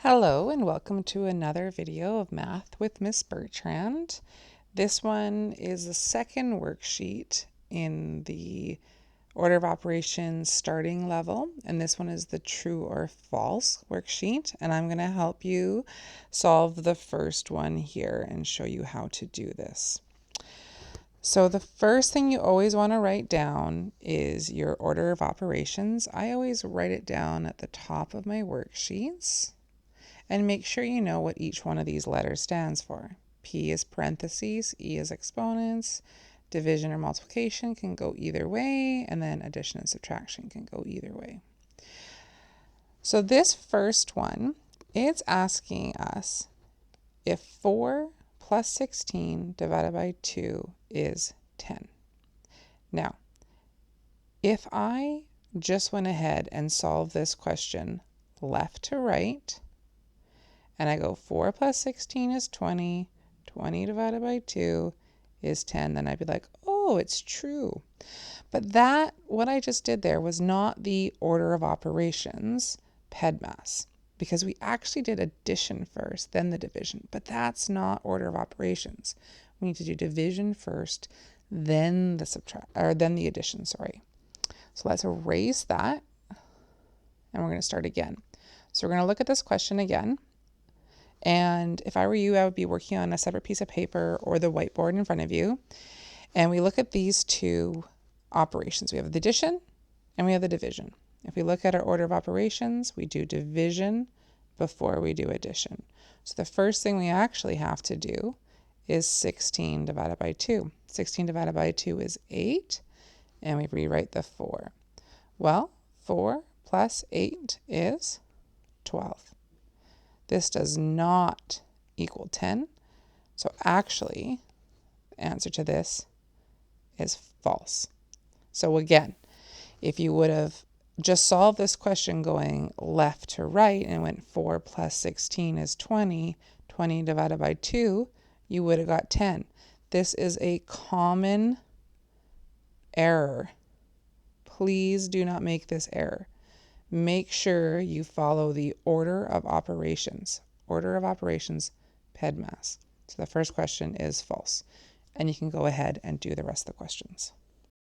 Hello and welcome to another video of Math with Miss Bertrand. This one is the second worksheet in the order of operations starting level, and this one is the true or false worksheet, and I'm going to help you solve the first one here and show you how to do this. So the first thing you always want to write down is your order of operations. I always write it down at the top of my worksheets. And make sure you know what each one of these letters stands for. P is parentheses, E is exponents, division or multiplication can go either way, and then addition and subtraction can go either way. So this first one, it's asking us if 4 plus 16 divided by 2 is 10. Now, if I just went ahead and solved this question left to right, and I go 4 plus 16 is 20, 20 divided by 2 is 10, then I'd be like, oh, it's true. But what I just did there was not the order of operations, PEDMAS, because we actually did addition first, then the division, but that's not order of operations. We need to do division first, then the addition, sorry. So let's erase that, and we're going to start again. So we're going to look at this question again. And if I were you, I would be working on a separate piece of paper or the whiteboard in front of you. And we look at these two operations. We have the addition and we have the division. If we look at our order of operations, we do division before we do addition. So the first thing we actually have to do is 16 divided by 2. 16 divided by 2 is 8, and we rewrite the 4. Well, 4 plus 8 is 12. This does not equal 10. So actually, the answer to this is false. So again, if you would have just solved this question going left to right and went 4 plus 16 is 20, 20 divided by 2, you would have got 10. This is a common error. Please do not make this error. Make sure you follow the order of operations. Order of operations, PEDMAS. So the first question is false. And you can go ahead and do the rest of the questions.